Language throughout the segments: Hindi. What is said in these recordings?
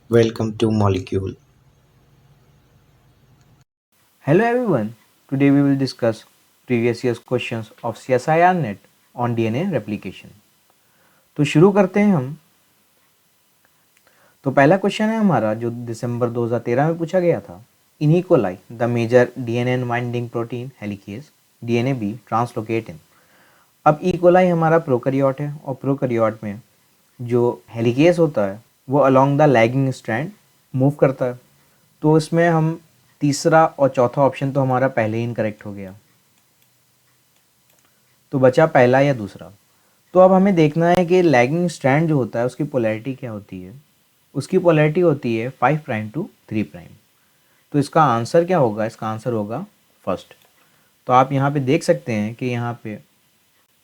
Welcome to Molecule. Hello everyone. Today we will discuss previous year's questions of CSIR net on DNA replication. तो शुरू करते हैं हम। तो पहला क्वेश्चन है हमारा जो दिसंबर 2013 में पूछा गया था। In E coli the major DNA unwinding protein helicase DNA B translocate in. अब ई कोलाई हमारा प्रोकैरियोट है और प्रोकैरियोट में जो हेलिकेज होता है वो along the lagging strand move करता है। तो इसमें हम तीसरा और चौथा ऑप्शन तो हमारा पहले ही इनकरेक्ट हो गया, तो बचा पहला या दूसरा। तो अब हमें देखना है कि लैगिंग स्ट्रैंड जो होता है उसकी पोलैरिटी क्या होती है। उसकी पोलैरिटी होती है 5 प्राइम टू 3 प्राइम। तो इसका आंसर क्या होगा? इसका आंसर होगा फर्स्ट। तो आप यहाँ पे देख सकते हैं कि यहाँ पे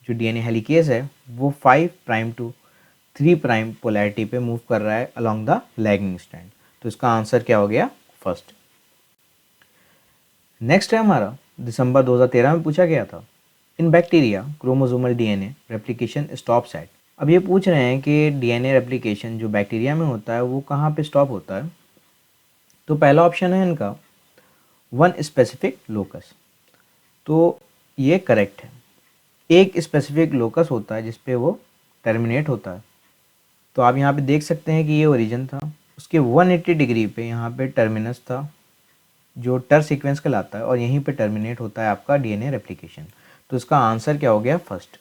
जो डीएनए हेलिकेज है वो 5 प्राइम टू 3 प्राइम पोलैरिटी पे मूव कर रहा है अलोंग द लैगिंग स्ट्रैंड। तो इसका आंसर क्या हो गया? फर्स्ट। नेक्स्ट है हमारा दिसंबर 2013 में पूछा गया था। इन bacteria chromosomal DNA replication stops at. अब ये पूछ रहे हैं कि डीएनए रेप्लिकेशन जो बैक्टीरिया में होता है वो कहाँ पे स्टॉप होता है। तो पहला ऑप्शन है इनका वन स्पेसिफिक लोकस। तो ये करेक्ट है। एक स्पेसिफिक लोकस होता है जिस पे वो टर्मिनेट होता है। तो आप यहाँ पे देख सकते हैं कि ये ओरिजिन था, उसके 180 डिग्री पे यहाँ पे टर्मिनस था जो टर सीक्वेंस कहलाता है, और यहीं पे टर्मिनेट होता है आपका डीएनए रेप्लिकेशन। तो इसका आंसर क्या हो गया? फर्स्ट।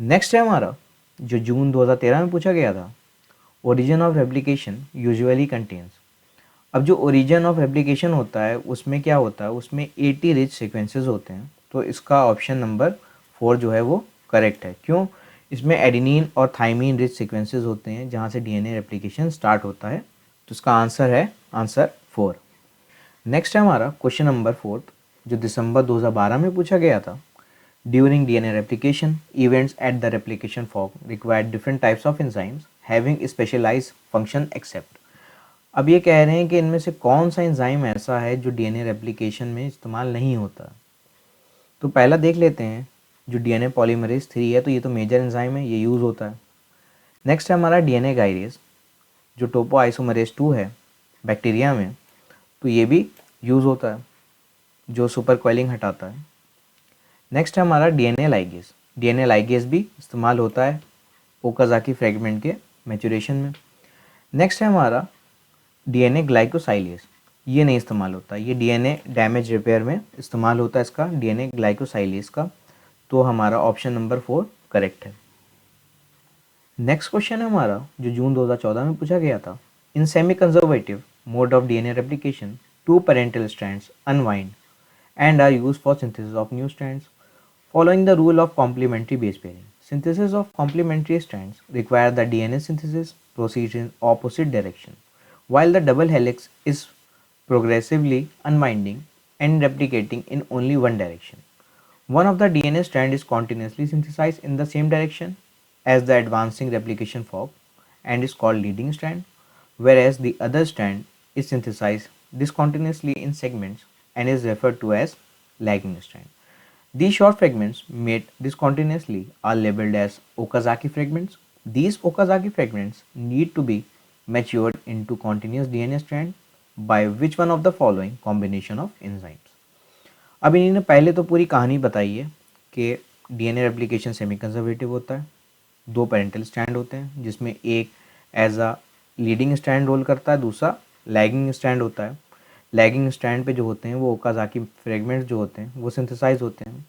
नेक्स्ट है हमारा जो जून 2013 में पूछा गया था। Origin of replication usually contains. अब जो ओरिजिन ऑफ रेप्लिकेशन होता है उसमें क्या होता है? उसमें 80 रिच सीक्वेंसेस होते हैं। तो इसका ऑप्शन नंबर 4 जो है वो करेक्ट है। क्यों? इसमें एडेनिन और थाइमीन रिच सीक्वेंसेस होते हैं जहाँ से डीएनए रेप्लिकेशन स्टार्ट होता है। तो इसका आंसर है आंसर 4। नेक्स्ट है हमारा क्वेश्चन नंबर 4 जो दिसंबर 2012 में पूछा गया था। During DNA replication events at the replication form require different types of enzymes having specialised function except. अब ये कह रहे हैं कि इनमें से कौन सा एंजाइम ऐसा है जो डीएनए रेप्लिकेशन में इस्तेमाल नहीं होता। तो पहला देख लेते हैं जो डीएनए पॉलीमरेज 3 है, तो ये तो मेजर एंजाइम है, ये यूज़ होता है। नेक्स्ट है हमारा डीएनए गायरेज जो टोपो आइसोमरेज 2 है बैक्टीरिया में, तो ये भी यूज़ होता है जो सुपर क्वेलिंग हटाता है। नेक्स्ट है हमारा डीएनए लाइगेज। डीएनए लाइगेज भी इस्तेमाल होता है ओकाज़ाकी फ्रेगमेंट के मैचुरेशन में। नेक्स्ट है हमारा डीएनए ग्लाइकोसाइलेज। ये नहीं इस्तेमाल होता, ये डीएनए डैमेज रिपेयर में इस्तेमाल होता है इसका डीएनए ग्लाइकोसाइलेज का। तो हमारा ऑप्शन नंबर 4 करेक्ट है। नेक्स्ट क्वेश्चन है हमारा जो जून 2014 में पूछा गया था। In semi conservative mode of DNA replication two parental strands unwind and are used for synthesis of new strands. Following the rule of complementary base pairing, synthesis of complementary strands require the DNA synthesis proceeds in opposite direction, while the double helix is progressively unwinding and replicating in only one direction. One of the DNA strand is continuously synthesized in the same direction as the advancing replication fork and is called leading strand, whereas the other strand is synthesized discontinuously in segments and is referred to as lagging strand. These short fragments made discontinuously are labeled as Okazaki fragments. These Okazaki fragments need to be matured into continuous DNA strand by which one of the following combination of enzymes. अब इन्होंने पहले तो पूरी कहानी बताई है कि डीएनए रेप्लिकेशन सेमी कंजर्वेटिव होता है, दो पेरेंटल स्ट्रैंड होते हैं जिसमें एक as a leading strand role करता है, दूसरा लैगिंग स्ट्रैंड होता है। लैगिंग स्ट्रैंड पे जो होते हैं वो ओकाज़ाकी फ्रेगमेंट्स जो होते हैं वो सिंथेसाइज होते हैं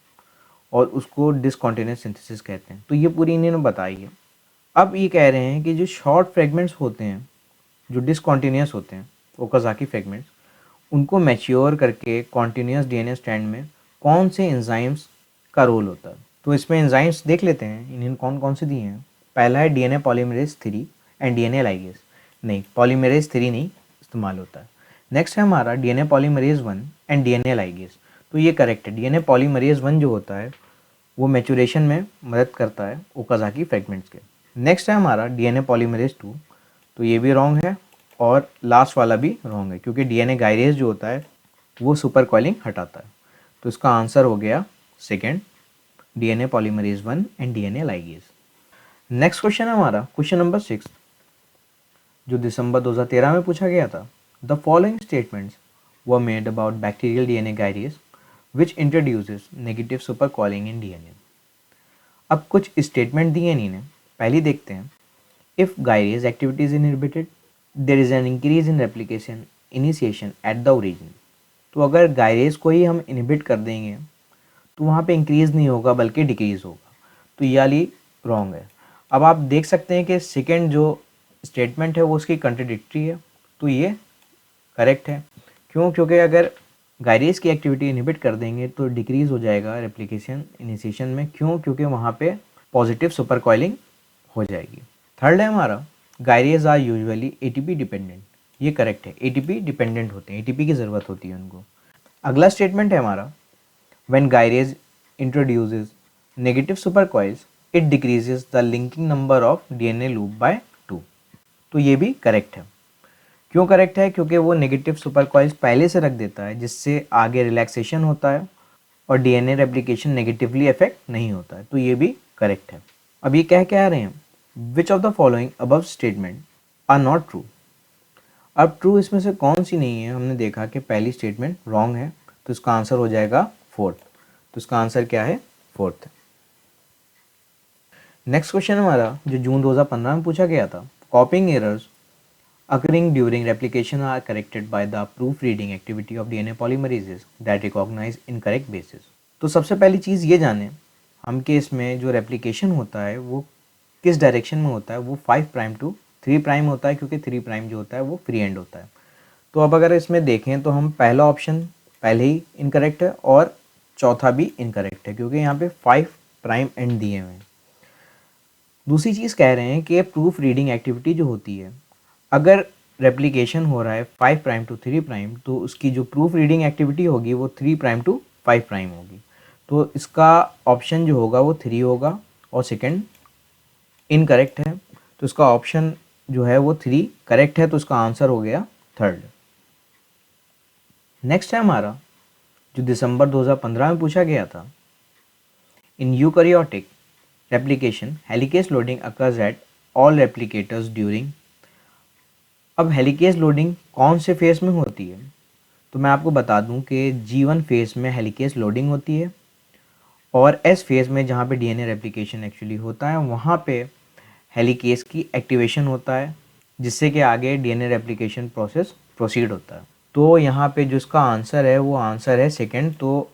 और उसको डिसकॉन्टिन्यूस सिंथेसिस कहते हैं। तो ये पूरी इन्होंने बताई है। अब ये कह रहे हैं कि जो शॉर्ट फ्रेगमेंट्स होते हैं जो डिसकॉन्टिन्यूस होते हैं ओकाज़ाकी फ्रेगमेंट्स, उनको मैच्योर करके कॉन्टिन्यूस डीएनए स्ट्रैंड में कौन से एंजाइम्स का रोल होता है। तो इसमें एंजाइम्स देख लेते हैं इन्हें कौन कौन से दिए हैं। पहला है DNA polymerase 3 and DNA ligase. नहीं, पॉलीमरेज 3 नहीं इस्तेमाल होता है। नेक्स्ट है हमारा DNA polymerase 1 and DNA ligase. तो ये करेक्ट है। डीएनए पॉलीमरेज 1 जो होता है वो मैचुरेशन में मदद करता है ओकाज़ाकी फ्रेगमेंट्स के। नेक्स्ट है हमारा डीएनए पॉलीमरेज 2। तो ये भी रॉन्ग है और लास्ट वाला भी रॉन्ग है क्योंकि डीएनए गायरेज जो होता है वो सुपर कॉइलिंग हटाता है। तो इसका आंसर हो गया second, DNA polymerase 1 and DNA ligase. Next question है हमारा क्वेश्चन नंबर 6 जो दिसंबर 2013 में पूछा गया था। The following statements were made about bacterial DNA gyrase which introduces negative super coiling in DNA. अब कुछ स्टेटमेंट दिए इन्होंने, पहली देखते हैं। If gyrase activity is inhibited there is an increase in replication initiation at the origin. तो अगर गायरेज को ही हम इनहिबिट कर देंगे तो वहाँ पे इंक्रीज नहीं होगा बल्कि डिक्रीज होगा, तो ये वाली रॉन्ग है। अब आप देख सकते हैं कि सेकेंड जो स्टेटमेंट है वो उसकी कंट्राडिक्टरी है, तो ये करेक्ट है। क्यों? क्योंकि अगर गायरेज की एक्टिविटी इनहिबिट कर देंगे तो डिक्रीज हो जाएगा रेप्लिकेशन इनिशिएशन में। क्यों? क्योंकि वहाँ पे पॉजिटिव सुपर कॉइलिंग हो जाएगी। थर्ड है हमारा gyrase are usually ATP dependent. ये करेक्ट है, एटीपी डिपेंडेंट होते हैं, एटीपी की ज़रूरत होती है उनको। अगला स्टेटमेंट है हमारा when gyrase introduces negative supercoils it decreases the linking number of DNA loop by 2। तो ये भी करेक्ट है। क्यों करेक्ट है? क्योंकि वो नेगेटिव सुपरकॉइल्स पहले से रख देता है जिससे आगे रिलैक्सेशन होता है और डीएनए रेप्लिकेशन नेगेटिवली इफेक्ट नहीं होता है, तो ये भी करेक्ट है। अब ये कह रहे हैं which of the following above statement are not true. अब ट्रू इसमें से कौन सी नहीं है? हमने देखा कि पहली स्टेटमेंट रॉन्ग है, तो इसका आंसर हो जाएगा फोर्थ। तो इसका आंसर क्या है? फोर्थ। नेक्स्ट क्वेश्चन हमारा जो जून 2015 में पूछा गया था। Copying errors occurring during replication are corrected by the proof reading activity of DNA polymerases that recognise incorrect bases. तो सबसे पहली चीज़ ये जाने हम कि इसमें जो रेप्लिकेशन होता है वो किस डायरेक्शन में होता है। वो 5 प्राइम टू 3 प्राइम होता है, क्योंकि 3 प्राइम जो होता है वो फ्री एंड होता है। तो अब अगर इसमें देखें तो हम पहला ऑप्शन पहले ही इनकरेक्ट है और चौथा भी इनकरेक्ट है, क्योंकि यहाँ पे 5 प्राइम एंड दिए हुए हैं। दूसरी चीज़ कह रहे हैं कि प्रूफ रीडिंग एक्टिविटी जो होती है, अगर रेप्लिकेशन हो रहा है 5 प्राइम टू 3 प्राइम, तो उसकी जो प्रूफ रीडिंग एक्टिविटी होगी वो 3 प्राइम टू 5 प्राइम होगी। तो इसका ऑप्शन जो होगा वो 3 होगा और सेकंड इनकरेक्ट है, तो इसका ऑप्शन जो है वो 3 करेक्ट है, तो इसका आंसर हो गया थर्ड। नेक्स्ट है हमारा जो दिसंबर 2015 में पूछा गया था। In eukaryotic replication helicase loading occurs at all replicators during. अब हेलिकेज लोडिंग कौन से फेज में होती है? तो मैं आपको बता दूं कि G1 फेज में हेलिकेज लोडिंग होती है और S फेज में जहाँ पे डीएनए रेप्लिकेशन एक्चुअली होता है वहाँ पे हेलिकेज की एक्टिवेशन होता है, जिससे कि आगे डीएनए रेप्लिकेशन प्रोसेस प्रोसीड होता है। तो यहाँ पे जो इसका आंसर है वो आंसर है सेकंड, तो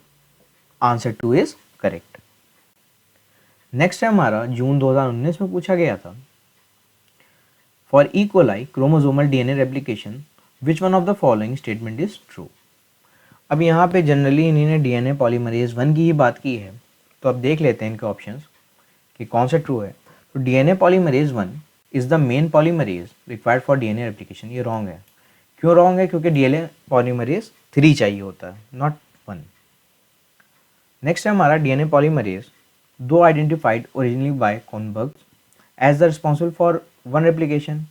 आंसर 2 इज करेक्ट। नेक्स्ट है हमारा जून 2019 में पूछा गया था। For E coli chromosomal DNA replication which one of the following statement is true. अब यहाँ पे जनरली इन्होंने डीएनए पॉलीमरेज 1 की ही बात की है, तो अब देख लेते हैं इनके ऑप्शंस कि कौन सा ट्रू है। तो DNA polymerase 1 is the main polymerase required for DNA replication. ये रॉन्ग है। क्यों रॉन्ग है? क्योंकि डीएनए पॉलीमरेज 3 चाहिए होता है, नॉट 1। नेक्स्ट है हमारा डीएनए पॉलीमरेज दो identified originally by Kornberg as the responsible for 1 replication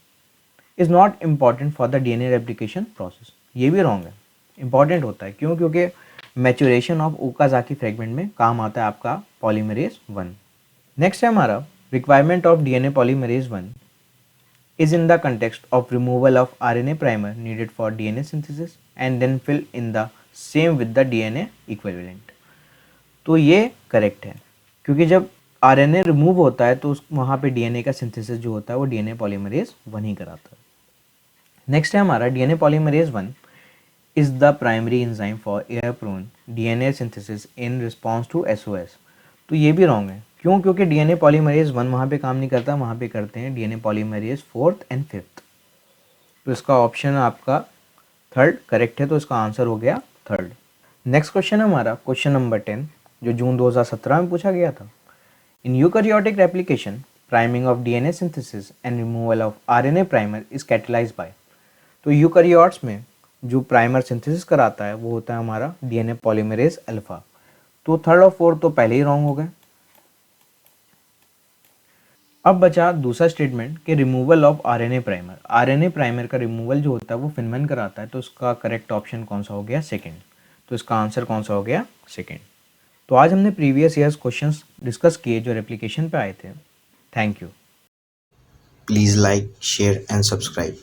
is not important for the DNA replication process. ये भी रॉन्ग है, इंपॉर्टेंट होता है। क्यों? क्योंकि मैच्योरेशन ऑफ ओकाजाकी फ्रेगमेंट में काम आता है आपका पॉलीमरेज 1। नेक्स्ट है हमारा requirement of DNA polymerase 1 is in the context of removal of RNA primer needed for DNA synthesis and then fill in the same with the DNA equivalent। तो ये करेक्ट है, क्योंकि जब RNA रिमूव होता है तो उस वहाँ पे DNA का सिंथेसिस जो होता है वो DNA पॉलीमरेज 1 ही कराता है। नेक्स्ट है हमारा DNA polymerase 1 is the primary enzyme for air-prone DNA synthesis in response to SOS। तो ये भी रॉन्ग है। क्यों? क्योंकि डीएनए पॉलीमरेज 1 वहाँ पे काम नहीं करता, वहाँ पे करते हैं DNA polymerase 4th and 5th। तो इसका ऑप्शन आपका थर्ड करेक्ट है, तो इसका आंसर हो गया थर्ड। नेक्स्ट क्वेश्चन है हमारा क्वेश्चन नंबर 10 जो जून 2017 में पूछा गया था। In eukaryotic replication priming of DNA synthesis and removal of RNA primer is catalysed by. तो यूकैरियोट्स में जो प्राइमर सिंथेसिस कराता है वो होता है हमारा डीएनए पॉलीमरेज अल्फा। तो थर्ड और फोर्थ तो पहले ही रॉन्ग हो गए। अब बचा दूसरा स्टेटमेंट कि removal of RNA primer. RNA primer का रिमूवल जो होता है वो फिनमैन कराता है, तो उसका करेक्ट ऑप्शन कौन सा हो गया? सेकंड। तो इसका आंसर कौन सा हो गया? सेकंड। तो आज हमने प्रीवियस ईयर्स क्वेश्चंस डिस्कस किए जो रेप्लिकेशन पे आए थे। Thank you. Please like, share and subscribe.